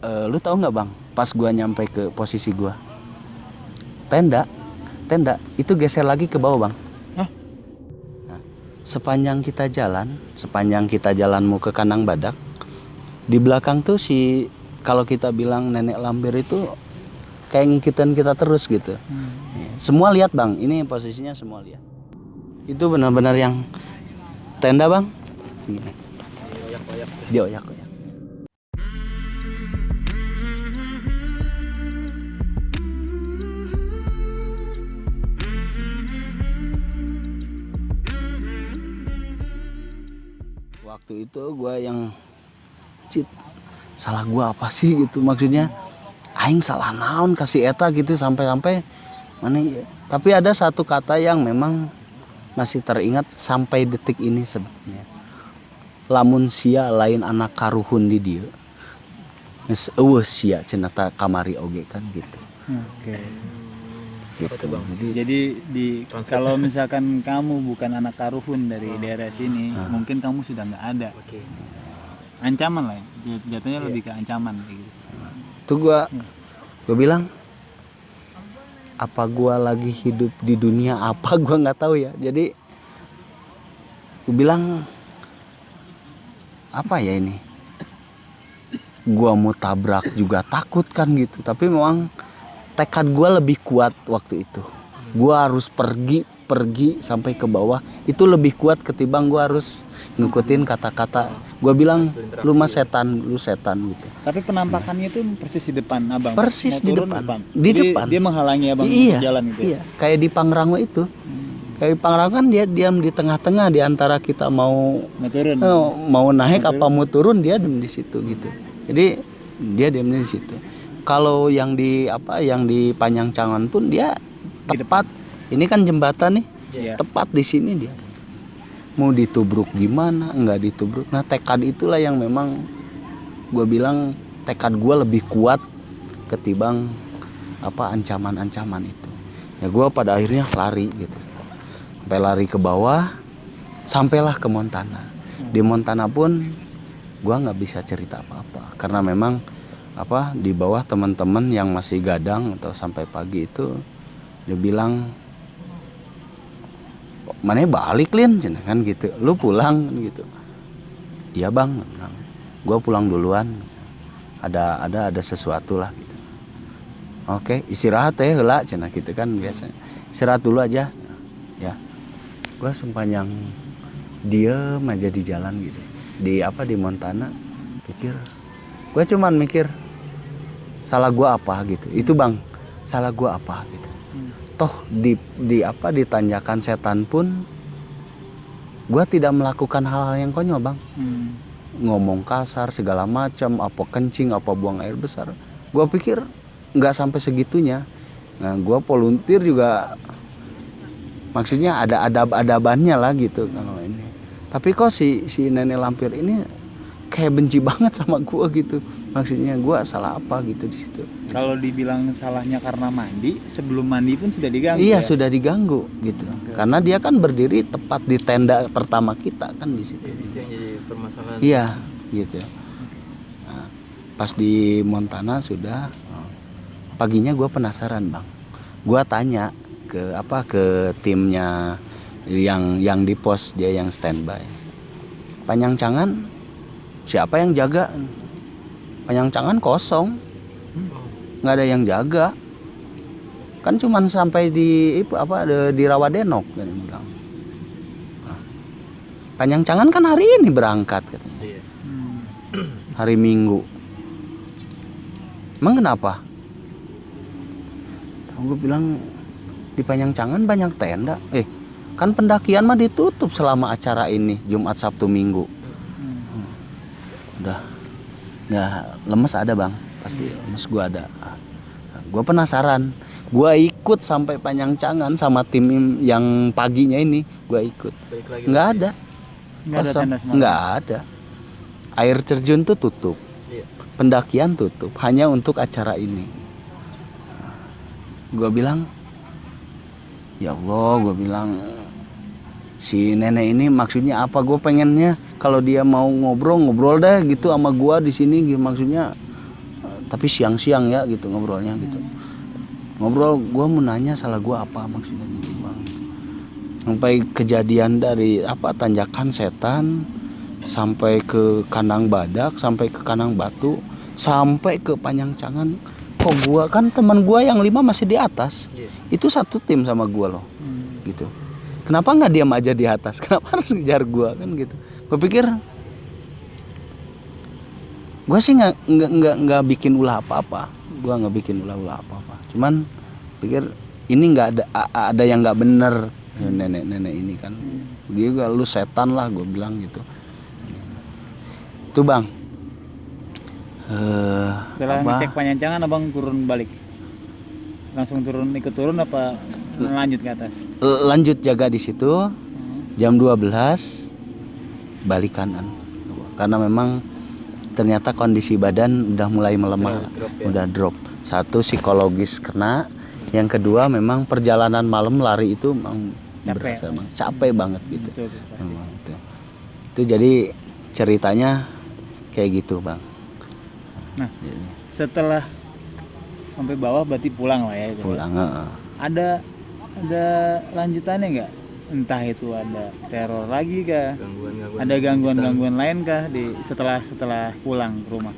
Lu tahu nggak bang, pas gua nyampe ke posisi gua, tenda tenda itu geser lagi ke bawah bang. Hah? Nah, sepanjang kita jalan mau ke Kandang Badak, di belakang tuh kalau kita bilang nenek lampir itu kayak ngikutin kita terus gitu. Semua lihat bang, ini posisinya semua lihat. Itu benar-benar yang tenda bang, gini. Dioyak-oyak. Waktu itu gue yang salah gue apa sih gitu, maksudnya aing salah naon kasih eta gitu sampai mana ya. Tapi ada satu kata yang memang masih teringat sampai detik ini sebenarnya. Lamun sia lain anak karuhun di dia. Geus eueuh sia cenah kamari oge kan gitu. Oke. Gitu. Jadi kalau misalkan kamu bukan anak karuhun dari daerah sini, mungkin kamu sudah nggak ada. Ancaman lah, jatuhnya lebih ke ancaman kayak gitu. Tuh gue bilang, apa gue lagi hidup di dunia apa gue nggak tahu ya. Jadi gue bilang apa ya ini, gue mau tabrak juga takut kan gitu. Tapi memang tekad gue lebih kuat waktu itu. Gue harus pergi sampai ke bawah. Itu lebih kuat ketimbang gue harus ngikutin kata-kata. Gue bilang lu mah setan, lu setan gitu. Tapi penampakannya itu persis di depan abang. Persis di depan. Di Jadi depan. dia menghalangi abang Iya, jalan gitu. Iya, kayak di Pangrango itu. Kayak di Pangrango kan dia diam di tengah-tengah di antara kita mau turun. mau naik apa mau turun, dia diam di situ gitu. Jadi dia diam di situ. Kalau yang di Panjangcangan pun dia tepat. Ini kan jembatan nih. Iya. Tepat di sini dia. Mau ditubruk gimana? Enggak ditubruk. Nah, tekad itulah yang memang gue bilang tekad gue lebih kuat ketimbang ancaman-ancaman itu. Ya gue pada akhirnya lari gitu. Sampai lari ke bawah, sampailah ke Montana. Di Montana pun gue nggak bisa cerita apa-apa karena memang di bawah teman-teman yang masih gadang atau sampai pagi itu dia bilang, mana balik Lin kan gitu, lu pulang gitu. Iya bang, gue pulang duluan, ada sesuatu lah gitu. Oke, istirahat ya heula cenah gitu kan biasa, istirahat dulu aja ya. Gue sepanjang diem aja di jalan gitu, di Montana, gue cuman mikir salah gue apa gitu. Itu bang, salah gue apa gitu. Toh di tanjakan setan pun gue tidak melakukan hal-hal yang konyol bang. Ngomong kasar segala macam, apa kencing, apa buang air besar. Gue pikir nggak sampai segitunya. Nah gue volunteer juga, maksudnya ada adab-adabannya lah gitu kalau ini. Tapi kok si nenek lampir ini kayak benci banget sama gue gitu. Maksudnya gue salah apa gitu di situ. Kalau dibilang salahnya karena mandi, sebelum mandi pun sudah diganggu. Iya, ya? sudah diganggu gitu. Okay. Karena dia kan berdiri tepat di tenda pertama kita kan di situ. Itu yang jadi permasalahan. Iya, gitu. Nah, pas di Montana sudah paginya gue penasaran bang. Gue tanya ke timnya yang di pos, dia yang standby. Panjangcangan siapa yang jaga? Panjangcangan kosong, nggak ada yang jaga, kan cuman sampai di Rawadenok kan bilang. Nah, Panjangcangan kan hari ini berangkat katanya, hari Minggu. Emang kenapa? Gue bilang di Panjangcangan banyak tenda, kan pendakian mah ditutup selama acara ini Jumat Sabtu Minggu. Udah. Ya lemes ada bang, pasti lemes gue ada. Gue penasaran, gue ikut sampai Panjangcangan sama tim yang paginya ini, gue ikut. Nggak ada, nggak ada. Air terjun tuh tutup, pendakian tutup, hanya untuk acara ini. Gue bilang, ya Allah, gue bilang si nenek ini maksudnya apa? Gue pengennya kalau dia mau ngobrol dah gitu sama gua di sini gitu. Maksudnya tapi siang-siang ya gitu ngobrolnya gitu. Ngobrol, gue mau nanya salah gue apa maksudnya gitu bang. Sampai kejadian dari tanjakan setan, sampai ke kandang badak, sampai ke kandang batu, sampai ke Panjangcangan. Kok gue kan teman gue yang 5 masih di atas, itu satu tim sama gue loh, gitu. Kenapa nggak diam aja di atas? Kenapa harus ngejar gue kan gitu? Gue pikir gue sih nggak bikin ulah apa-apa, gue nggak bikin ulah apa-apa. Cuman pikir ini nggak ada yang nggak bener, nenek ini kan. Dia juga lu setan lah, gue bilang gitu. Itu bang. Setelah ngecek Panjangcangan abang turun balik, langsung ikut turun apa lanjut ke atas? Lanjut jaga di situ. Jam 12 balik kanan, karena memang ternyata kondisi badan udah mulai melemah, udah drop. Satu psikologis kena, yang kedua memang perjalanan malam lari itu memang berasa capek banget gitu. Betul, itu jadi ceritanya kayak gitu bang. Nah setelah sampai bawah berarti pulang lah ya itu. Pulang. Ada lanjutannya nggak? Entah itu ada teror lagi kah? Ada gangguan lain kah setelah pulang ke rumah?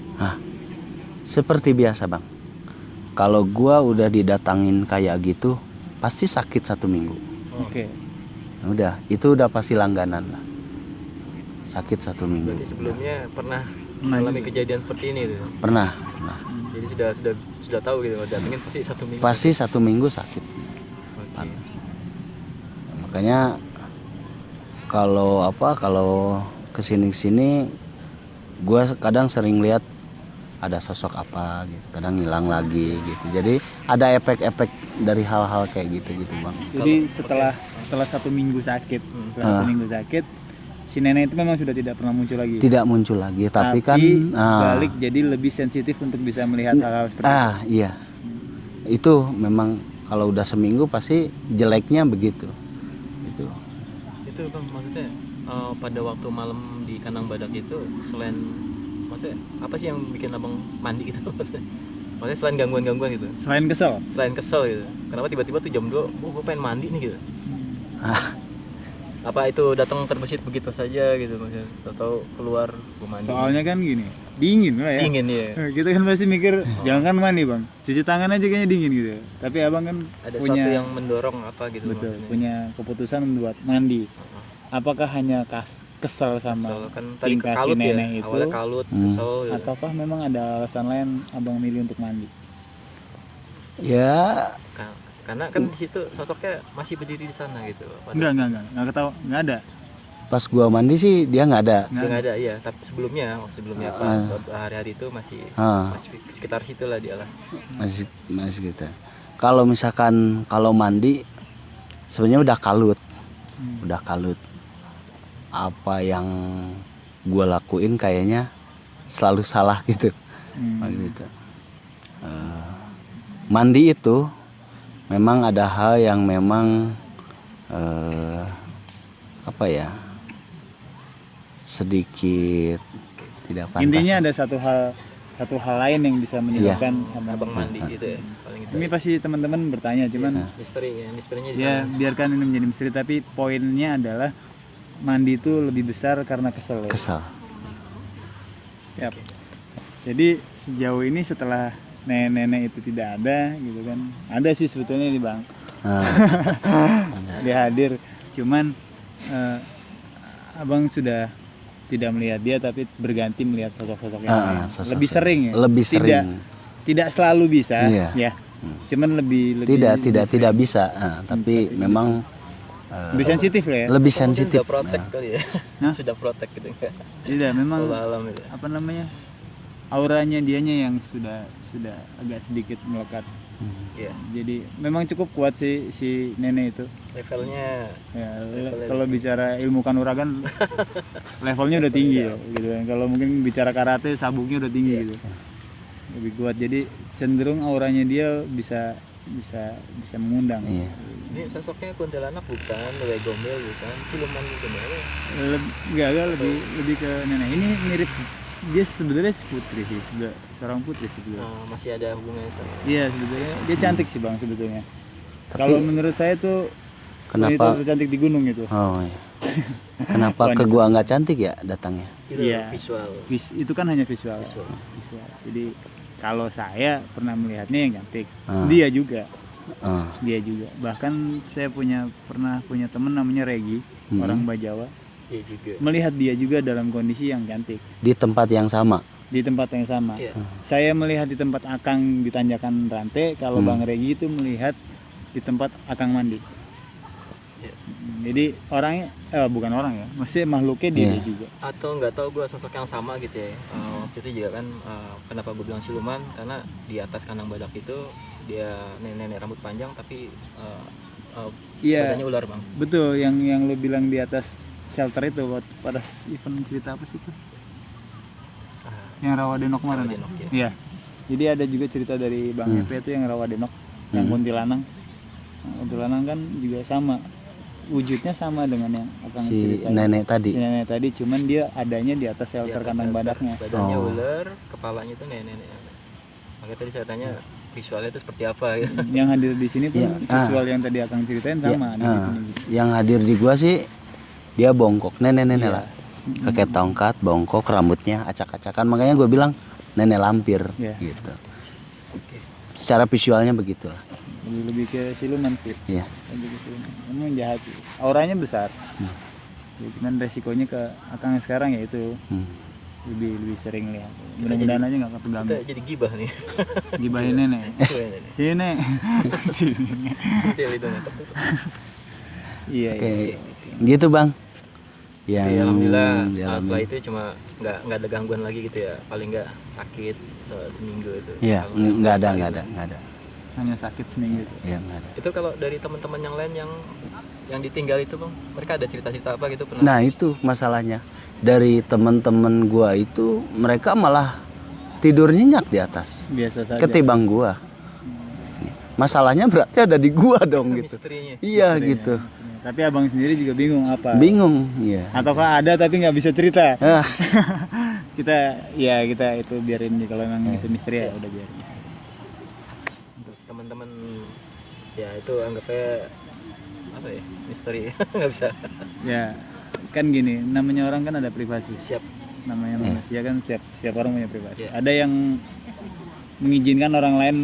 Seperti biasa bang. Kalau gua udah didatangin kayak gitu, pasti sakit 1 minggu. Oke. Udah, itu udah pasti langganan lah. Sakit 1 minggu. Berarti sebelumnya pernah mengalami kejadian seperti ini tuh? Pernah. Jadi sudah tahu gitu, datengin pasti 1 minggu. Pasti 1 minggu sakit. Makanya kalau kesini gue kadang sering lihat ada sosok apa gitu, kadang hilang lagi gitu. Jadi ada efek-efek dari hal-hal kayak gitu bang. Jadi setelah 1 minggu sakit, si nenek itu memang sudah tidak pernah muncul lagi. Tidak muncul lagi, tapi kan balik jadi lebih sensitif untuk bisa melihat hal-hal seperti itu. Iya, itu memang kalau udah seminggu pasti jeleknya begitu. Itu bang, maksudnya pada waktu malam di kandang badak itu maksudnya apa sih yang bikin abang mandi gitu? Maksudnya selain gangguan-gangguan gitu? Selain kesel gitu. Kenapa tiba-tiba tuh jam 2, gue pengen mandi nih gitu? Apa itu datang terbesit begitu saja gitu maksudnya? Atau keluar gue mandi? Soalnya kan gini, dingin lah ya. Dingin ya. Kita kan pasti mikir jangan mandi bang, cuci tangan aja kayaknya dingin gitu. Tapi abang kan ada punya sesuatu yang mendorong apa gitu? Betul, maksudnya. punya keputusan buat mandi. Apakah hanya kesel sama kan tadi tingkah si kalut nenek ya? itu? Awalnya kalut, kesel gitu. Ataukah memang ada alasan lain abang milih untuk mandi? Ya. Karena kan di situ sosoknya masih berdiri di sana gitu. Enggak ketawa, enggak ada. Pas gua mandi sih dia nggak ada. Dia nggak ada, iya. Tapi sebelumnya hari-hari itu masih sekitar situ lah dia lah. Masih gitu. Kalau misalkan mandi sebenarnya udah kalut. Apa yang gua lakuin kayaknya selalu salah gitu. Gitu. Mandi itu memang ada hal yang memang sedikit tidak pantas. Intinya ada satu hal lain yang bisa menyebabkan abang mandi gitu ya. Paling itu. Ini pasti teman-teman bertanya, cuman misterinya di ya sana. biarkan ini menjadi misteri, tapi poinnya adalah mandi itu lebih besar karena kesel. Kesel. Yap. Jadi sejauh ini setelah nenek itu tidak ada gitu kan, ada sih sebetulnya nih bang. Dia hadir, cuman abang sudah tidak melihat dia tapi berganti melihat sosok-sosok yang lain. Lebih sering ya. Lebih sering. Tidak selalu bisa, ya. Cuman lebih tidak bisa, tapi memang lebih sensitif lah ya. Lebih sensitif. Sudah protek kali ya. Sudah protek gitu enggak? Tidak, memang alam itu. apa namanya? Auranya dianya yang sudah agak sedikit melekat. Iya. Jadi memang cukup kuat sih si nenek itu. Levelnya Ya, kalau bicara ilmu kanuragan levelnya udah tinggi ya, gitu kan. Kalau mungkin bicara karate sabuknya udah tinggi gitu. Lebih kuat. Jadi cenderung auranya dia bisa mengundang. Iya. ini sosoknya kuntilanak bukan, lewe gombel bukan, siluman gitu ya. Enggak lebih ke nenek. Ini dia sebenarnya putri sih, seorang putri sebetulnya. Masih ada hubungannya sama. Iya sebetulnya dia cantik sih bang sebetulnya. Kalau menurut saya tuh Kenapa? wanita tercantik di gunung itu. Oh iya. Kenapa ke gua nggak cantik ya datangnya? Itu Iya. visual. Itu kan hanya visual. Visual. Visual. Jadi kalau saya pernah melihatnya yang cantik, Ah. dia juga. Ah, Dia juga. Bahkan saya pernah punya temen namanya Regi, orang Bajawa. Iya juga. Melihat dia juga dalam kondisi yang cantik di tempat yang sama. di tempat yang sama. Iya. Saya melihat di tempat Akang di Tanjakan Rantai, kalau Bang Regi itu melihat di tempat Akang mandi. Iya. Jadi orangnya bukan orang ya, maksudnya makhluknya dia, Iya. dia juga. Atau nggak tahu gue sosok yang sama gitu ya. Waktu itu juga kan kenapa gue bilang siluman, karena di atas kandang badak itu dia nenek rambut panjang tapi Iya. badannya ular bang. Betul, yang lu bilang di atas shelter itu pada event cerita apa sih itu? Yang Rawadenok kemarin. Rawadenok, ya. Iya. Jadi ada juga cerita dari Bang Epe itu yang Rawadenok, yang kuntilanang. Nah, kuntilanang kan juga sama. Wujudnya sama dengan yang Akang Si ceritain. nenek tadi. Si nenek tadi, cuman dia adanya di atas Di shelter atas kandang shelter, badaknya. badannya Oh. ular, kepalanya itu nenek. Makanya tadi saya tanya visualnya itu seperti apa gitu. Yang hadir di sini pun Iya. visual yang tadi Akang ceritain sama ada di Ah, sini. yang hadir di gua sih dia bongkok, nenek-nenek lah. Pakai tongkat, bongkok, rambutnya acak-acakan. Makanya gue bilang nenek lampir Iya. gitu. Secara visualnya begitu lah. Lebih ke siluman sih. Iya. Lebih ke siluman. Emang jahat sih. Auranya besar. Ya, cuman resikonya ke Akang yang sekarang ya itu Hmm. lebih sering lihat. Mudah-mudahan aja nggak keganggu. Kita jadi gibah nih. Gibahin nenek. Itu ya, nenek. Sini. Sini. Detail itu nih. Iya, Oke, iya. gitu bang. Yang Ya, alhamdulillah dialami. setelah itu cuma nggak ada gangguan lagi gitu ya, paling nggak sakit seminggu itu. Iya, Kalau nggak ada, biasa nggak gitu. ada, nggak ada. Hanya sakit seminggu itu. Iya, nggak ada. Itu kalau dari teman-teman yang lain yang ditinggal itu bang, mereka ada cerita-cerita apa gitu pernah? Nah itu masalahnya. Dari teman-teman gua itu mereka malah tidur nyenyak di atas Biasa saja. ketimbang gua. Masalahnya berarti ada di gua dong gitu. Misterinya. Iya gitu. Tapi abang sendiri juga bingung apa. Bingung, iya. Ataukah ada tapi nggak bisa cerita. Ah, kita itu biarin nih kalau memang itu misteri ya udah biarin. Teman-teman ya itu anggapnya apa ya, misteri. Nggak bisa. Ya kan gini, namanya orang kan ada privasi. Siap. Namanya manusia kan setiap orang punya privasi. Iya. Ada yang mengizinkan orang lain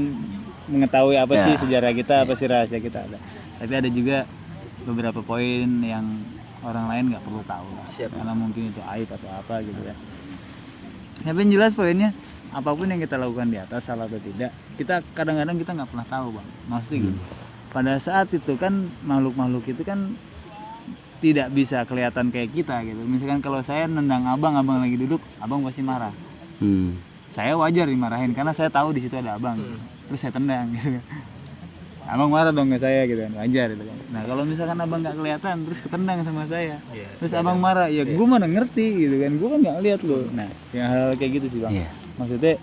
mengetahui apa Ya. sih sejarah kita, apa sih rahasia kita ada. Tapi ada juga beberapa poin yang orang lain nggak perlu tahu lah. Siap. Karena mungkin itu aib atau apa gitu ya. Tapi yang jelas poinnya apapun yang kita lakukan di atas salah atau tidak, kita kadang-kadang kita nggak pernah tahu bang. Maksudnya gini, pada saat itu kan makhluk-makhluk itu kan tidak bisa kelihatan kayak kita gitu. Misalkan kalau saya nendang abang lagi duduk, abang pasti marah. hmm. Saya wajar dimarahin karena saya tahu di situ ada abang. Terus saya tendang gitu. Abang marah dong ke saya gitu kan, wajar gitu kan. Nah kalau misalkan abang nggak kelihatan terus ketendang sama saya, Iya. terus abang marah, ya gue mana ngerti gitu kan, gue kan nggak lihat lo. Nah yang hal kayak gitu sih bang. Iya. Maksudnya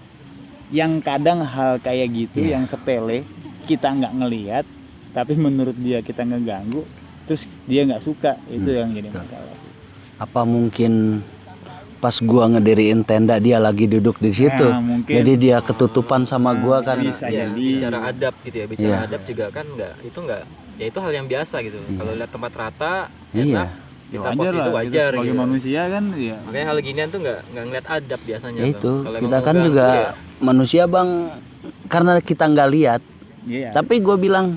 yang kadang hal kayak gitu yang sepele kita nggak ngelihat, tapi menurut dia kita ngeganggu, terus dia nggak suka, itu yang jadi masalah. Apa mungkin pas gua ngediriin tenda dia lagi duduk di situ, Ya, mungkin. jadi dia ketutupan sama gua kan? Bisa Ya, jadi. bicara adab gitu ya, bicara Iya. adab juga kan nggak ya itu hal yang biasa gitu. Kalau lihat tempat rata, Iya. enak, Ya kita wajar pos lah, itu kita wajar sebagai gitu. manusia kan ya. Makanya hal ginian tuh nggak ngeliat adab biasanya. Ya tuh. itu Kalau kita emang kan mau juga ganggu, ya, manusia bang, karena kita nggak lihat. Iya. Tapi gue bilang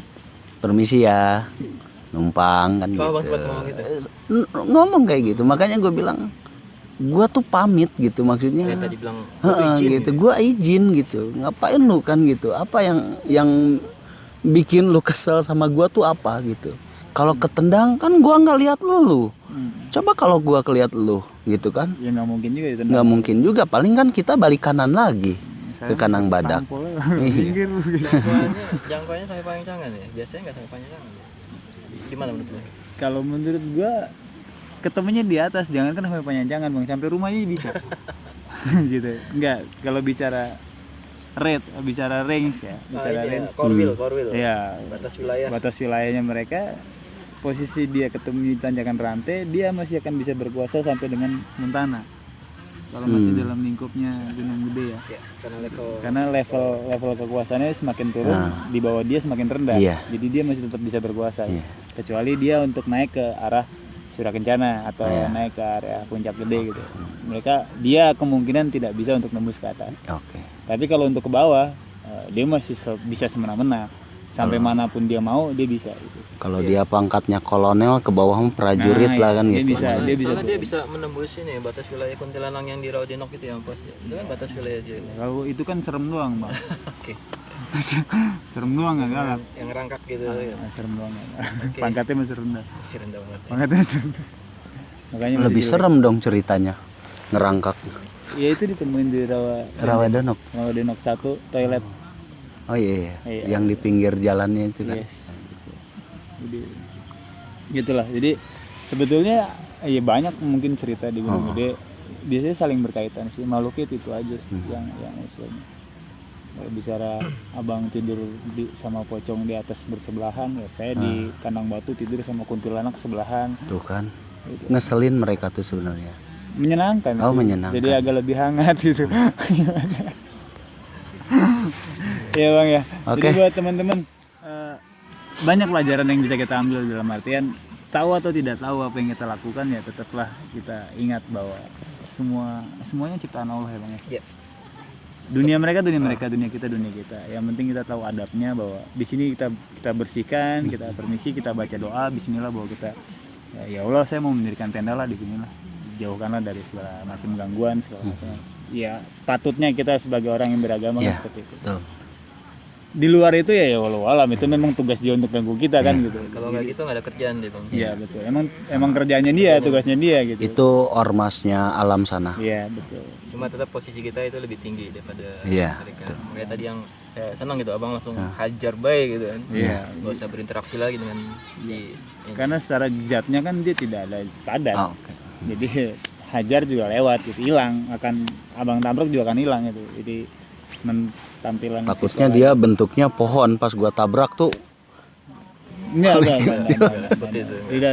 permisi ya, numpang kan Oh, Bang gitu. sempat ngomong gitu? Ngomong kayak gitu, makanya gue bilang, gue tuh pamit gitu maksudnya. kayak tadi bilang Heeh, gitu, gue izin gitu, ngapain lu kan gitu, apa yang bikin lu kesel sama gue tuh apa gitu. Kalau ketendang kan gue nggak lihat lu, coba kalau gue kelihat lu gitu kan, Ya nggak mungkin juga itu. nggak mungkin juga, paling kan kita balik kanan lagi ke kandang badak. Iya. jangkauannya sampai Pangancangan ya. Biasanya nggak sampai Pangancangan. Gimana menurut lu? Kalau menurut gua ketemunya di atas, jangan kan sampai panjangan bang, sampai rumahnya bisa. Gitu. Enggak, kalau bicara rate, bicara range ya, bicara range. Korwil. Ya, Batas wilayah. batas wilayahnya mereka, posisi dia ketemu di tanjakan rantai, dia masih akan bisa berkuasa sampai dengan Montana. kalau masih dalam lingkupnya Gunung Gede ya. Ya, karena Karena level kekuasaannya semakin turun, di bawah dia semakin rendah. Iya. Jadi dia masih tetap bisa berkuasa. Iya. Kecuali dia untuk naik ke arah Surakencana atau naik ke area Puncak Gede gitu. Dia kemungkinan tidak bisa untuk nembus ke atas. Oke. Tapi kalau untuk ke bawah, dia masih bisa semena-mena. Sampai manapun dia mau, dia bisa gitu. Kalau dia pangkatnya kolonel, ke bawah prajurit lah kan dia gitu. bisa, dia bisa. soalnya dia bisa menembus ini batas wilayah Kuntilanak yang di Rawadenok itu yang pas ya. Itu kan batas wilayah dia. Kalau itu kan serem doang, Bang. Oke. Serem doang nggak galak. Yang rangkak gitu. Serem doang. Pangkatnya masih rendah. Masih rendah banget. Pangkatnya masih rendah. Makanya Lebih masih serem dong ceritanya. Ngerangkak. Ya itu ditemuin di Rawadenok. Rawadenok 1 toilet. Oh iya, Iya. yang di pinggir jalannya itu kan. Yes. Jadi gitulah. Jadi sebetulnya ya banyak mungkin cerita di Gunung Gede. Biasanya saling berkaitan sih. Makhluknya itu aja sih yang istilahnya. Kalau bicara abang tidur sama pocong di atas bersebelahan, ya saya di kandang batu tidur sama kuntilanak sebelahan. Tuh kan. Ngeselin mereka tuh sebenarnya. Menyenangkan Oh, sih. menyenangkan. Jadi agak lebih hangat gitu. Iya Bang ya. Oke. Jadi buat teman-teman banyak pelajaran yang bisa kita ambil dalam artian tahu atau tidak tahu apa yang kita lakukan ya tetaplah kita ingat bahwa semuanya ciptaan Allah ya Bang ya. Iya. Dunia mereka, dunia kita, dunia kita. Yang penting kita tahu adabnya bahwa di sini kita bersihkan, kita permisi, kita baca doa, bismillah bahwa kita ya Allah saya mau mendirikan tenda lah di sini lah. Jauhkanlah dari segala macam gangguan segala macam. Ya patutnya kita sebagai orang yang beragama Iya, kan seperti itu. Tuh. Di luar itu ya walau alam itu memang tugas dia untuk ganggu kita kan gitu. Kalau nggak gitu nggak ada kerjaan deh bang. Iya betul. Emang kerjanya dia, tugasnya dia gitu. Itu ormasnya alam sana. Iya betul. Cuma tetap posisi kita itu lebih tinggi daripada Iya, mereka. Makanya tadi yang saya senang gitu abang langsung hajar baik gitu kan. Iya. Nggak usah berinteraksi lagi dengan si ini. Karena secara zatnya kan dia tidak ada padat. Oh, oke. Jadi hajar juga lewat gitu, hilang akan abang tabrak juga akan hilang itu. Jadi tampilan Takutnya dia bentuknya pohon pas gua tabrak tuh. enggak.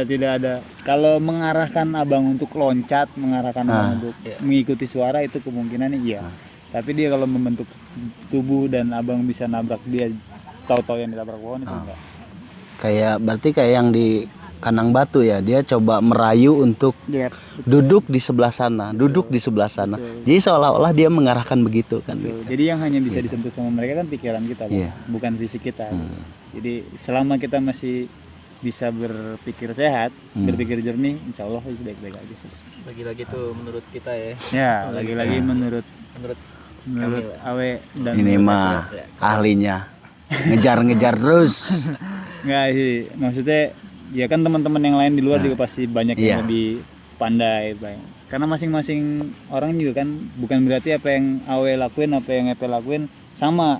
Tidak ada. Kalau mengarahkan abang untuk loncat, mengarahkan abang untuk mengikuti suara itu kemungkinannya iya. Tapi dia kalau membentuk tubuh dan abang bisa nabrak dia tahu-tahu yang ditabrak pohon itu enggak. Berarti kayak yang di kandang batu ya, dia coba merayu untuk duduk di sebelah sana, duduk di sebelah sana. Jadi seolah-olah dia mengarahkan begitu kan. Jadi yang hanya bisa disentuh sama mereka kan pikiran kita, Bang. Iya. Bukan fisik kita. Jadi selama kita masih bisa berpikir sehat, berpikir jernih, insya Allah itu baik-baik aja sih. Lagi-lagi tuh menurut kita ya. Ya, lagi-lagi menurut Menurut Awe dan Ini mah ahlinya ngejar-ngejar terus. enggak sih, maksudnya ya kan teman-teman yang lain di luar juga pasti banyak yang lebih pandai, Bang. Karena masing-masing orang juga kan bukan berarti apa yang Awe lakuin, apa yang Epe lakuin sama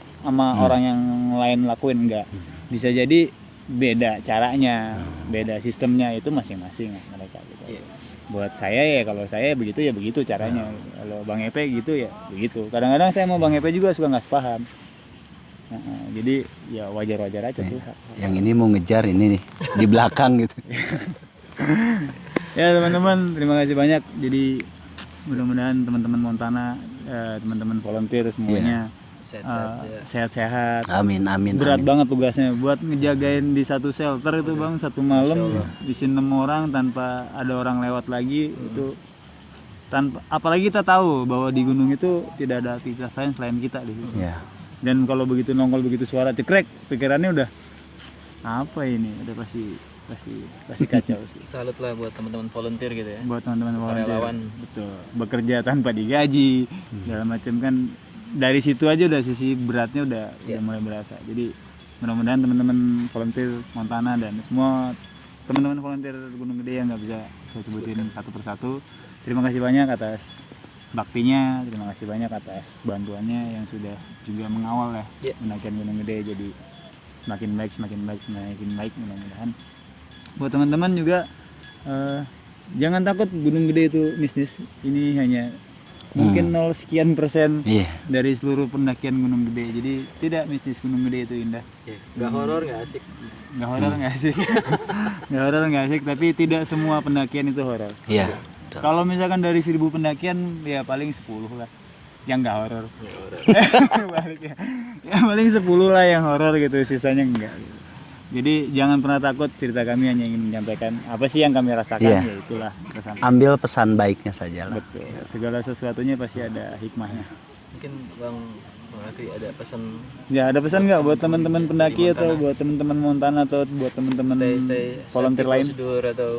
orang yang lain lakuin, enggak. Bisa jadi beda caranya, beda sistemnya itu masing-masing mereka gitu. Buat saya ya kalau saya begitu ya begitu caranya. Kalau Bang Epe gitu ya begitu. Kadang-kadang saya mau Bang Epe juga suka nggak sepaham. Jadi ya wajar-wajar aja tuh. Yang ini mau ngejar ini nih di belakang gitu. Ya teman-teman, terima kasih banyak. Jadi mudah-mudahan teman-teman Montana, teman-teman volunteer semuanya sehat-sehat. Amin. Berat banget tugasnya buat ngejagain di satu shelter itu Bang, satu malam isi 6 orang tanpa ada orang lewat lagi itu. Apalagi kita tahu bahwa di gunung itu tidak ada aktivitas lain selain kita di situ. Iya. Dan kalau begitu nongol begitu suara cekrek, pikirannya udah apa ini? Udah pasti kacau sih. salut lah buat teman-teman volunteer gitu ya. Buat teman-teman volunteer. Relawan. Betul. Bekerja tanpa digaji, segala macam kan. Dari situ aja udah sisi beratnya udah mulai berasa. Jadi mudah-mudahan teman-teman volunteer Montana dan semua teman-teman volunteer Gunung Gede yang nggak bisa saya sebutin satu persatu. Terima kasih banyak atas baktinya, terima kasih banyak atas bantuannya yang sudah juga mengawal ya pendakian Gunung Gede jadi semakin baik mudah-mudahan. Buat teman-teman juga jangan takut Gunung Gede itu mistis. Ini hanya mungkin 0 sekian persen dari seluruh pendakian Gunung Gede. Jadi tidak mistis, Gunung Gede itu indah. Nggak horor, nggak asik. Nggak horor, nggak asik. Nggak horor, nggak asik. Tapi tidak semua pendakian itu horor. Iya. Kalau misalkan dari 1000 pendakian ya paling 10 lah yang nggak horor. Balik ya. Ya paling 10 lah yang horor gitu, sisanya enggak. Jadi jangan pernah takut, cerita kami hanya ingin menyampaikan apa sih yang kami rasakan, Iya. ya itulah kesan. Ambil pesan baiknya saja lah. Betul. Segala sesuatunya pasti ada hikmahnya. Mungkin Bang Akri ada pesan Ya ada pesan nggak buat teman-teman pendaki atau buat teman-teman Montana atau buat teman-teman stay volunteer safety lain? prosedur atau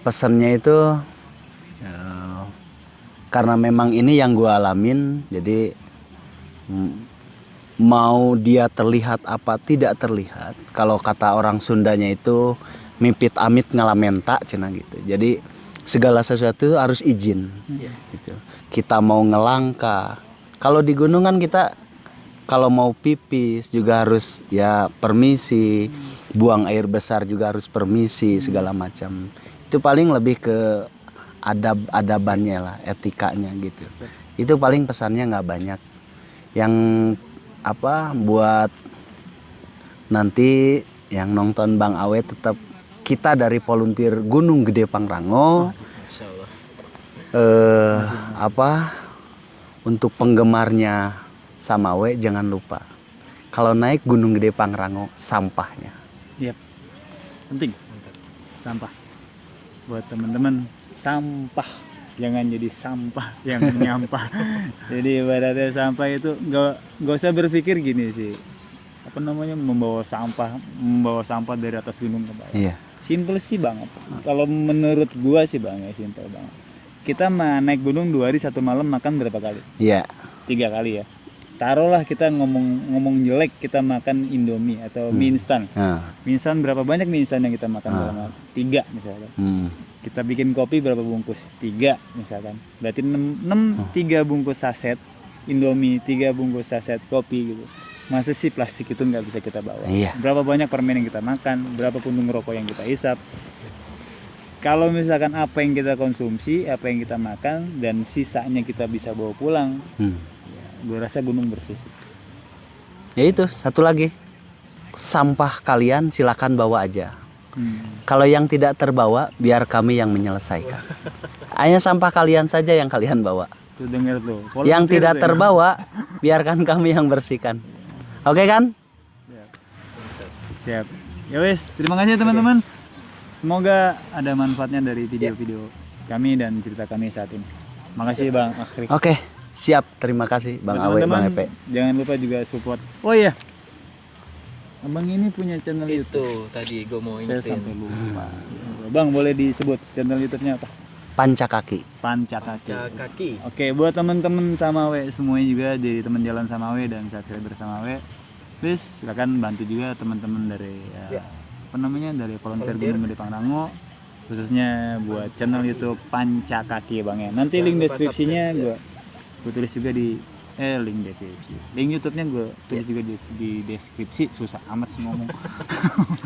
Pesannya itu karena memang ini yang gue alamin, jadi mau dia terlihat apa tidak terlihat, kalau kata orang Sundanya itu mipit amit ngalamenta cina gitu. Jadi segala sesuatu harus izin gitu. Kita mau ngelangkah, kalau di gunungan kita kalau mau pipis juga harus ya permisi, buang air besar juga harus permisi, segala macam. Itu paling lebih ke adabannya lah, etikanya gitu. Itu paling pesannya nggak banyak. Yang apa buat nanti yang nonton Bang Awe, tetap kita dari volunteer Gunung Gede Pangrango. Insya Allah. Untuk penggemarnya Samawe jangan lupa kalau naik Gunung Gede Pangrango sampahnya. Iya. Penting. Sampah. Buat teman-teman, sampah jangan jadi sampah yang nyampah. Jadi ibaratnya sampah itu nggak usah berpikir gini sih. Apa namanya, membawa sampah dari atas gunung ke bawah. Iya. Simple sih banget. Kalau menurut gua sih Bang, ya simple banget. Kita naik gunung 2 hari 1 malam, makan berapa kali? Iya. 3 kali ya. Taruhlah kita ngomong jelek, kita makan Indomie atau mie instan. Nah, Mie instan, berapa banyak mie instan yang kita makan dalam 3 misalkan. Kita bikin kopi berapa bungkus? 3 misalkan. Berarti 3 bungkus saset Indomie, 3 bungkus saset kopi gitu. Masa sih plastik itu nggak bisa kita bawa? Iya. Berapa banyak permen yang kita makan? Berapa puntung rokok yang kita isap? Kalau misalkan apa yang kita konsumsi, apa yang kita makan, dan sisanya kita bisa bawa pulang, ya, gue rasa gunung bersih sih. Ya itu satu lagi, sampah kalian silakan bawa aja. Kalau yang tidak terbawa, biar kami yang menyelesaikan. Hanya sampah kalian saja yang kalian bawa. Tuh denger tuh. Yang Volunteer tidak tuh ya. terbawa, biarkan kami yang bersihkan. Oke kan? Siap. Ya wes, terima kasih teman-teman. Semoga ada manfaatnya dari video-video kami dan cerita kami saat ini. Makasih Bang Akhri. Oke, siap. Terima kasih Bang Buat Awe, Bang teman-teman, Epe. jangan lupa juga support. Oh iya, Abang ini punya channel YouTube. Itu tadi gue mau Saya ingetin. sampai lupa. Bang, boleh disebut channel YouTube-nya apa? Panca kaki. Panca Kaki. Kaki. Oke, buat teman-teman Samawe semuanya juga, jadi teman jalan Samawe dan subscriber Samawe, please silakan bantu juga teman-teman dari apa namanya, dari volunteer Gunung Gede Pangrango, khususnya buat channel YouTube Panca Kaki ya Bang ya. Nanti link deskripsinya gue tulis juga di link deskripsi. Link YouTube-nya gue tulis juga di deskripsi. Susah amat sih ngomong.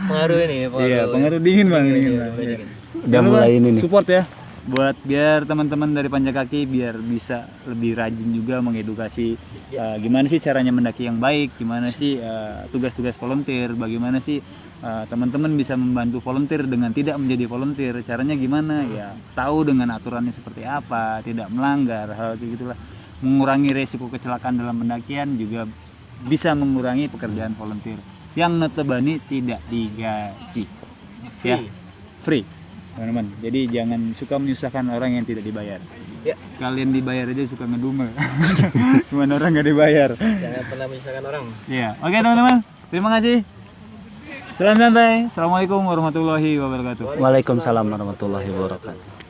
Pengaruh ini. Iya, pengaruh dingin Bang, dingin Bang. Banyak Iya. ini. Udah Jangan lupa mulai ini nih. support ya, buat biar teman-teman dari Panca Kaki biar bisa lebih rajin juga mengedukasi gimana sih caranya mendaki yang baik, gimana sih tugas-tugas volunteer, bagaimana sih teman-teman bisa membantu volunteer dengan tidak menjadi volunteer, caranya gimana ya, tahu dengan aturannya seperti apa, tidak melanggar hal kayak gitulah, mengurangi resiko kecelakaan dalam pendakian, juga bisa mengurangi pekerjaan volunteer yang notabene tidak digaji. Ya, free teman-teman. Jadi jangan suka menyusahkan orang yang tidak dibayar. Ya. Kalian dibayar aja suka ngedumel. Cuman orang nggak dibayar. Jangan pernah menyusahkan orang. Iya. Oke teman-teman, terima kasih. Salam santai. Assalamualaikum warahmatullahi wabarakatuh. Waalaikumsalam warahmatullahi wabarakatuh.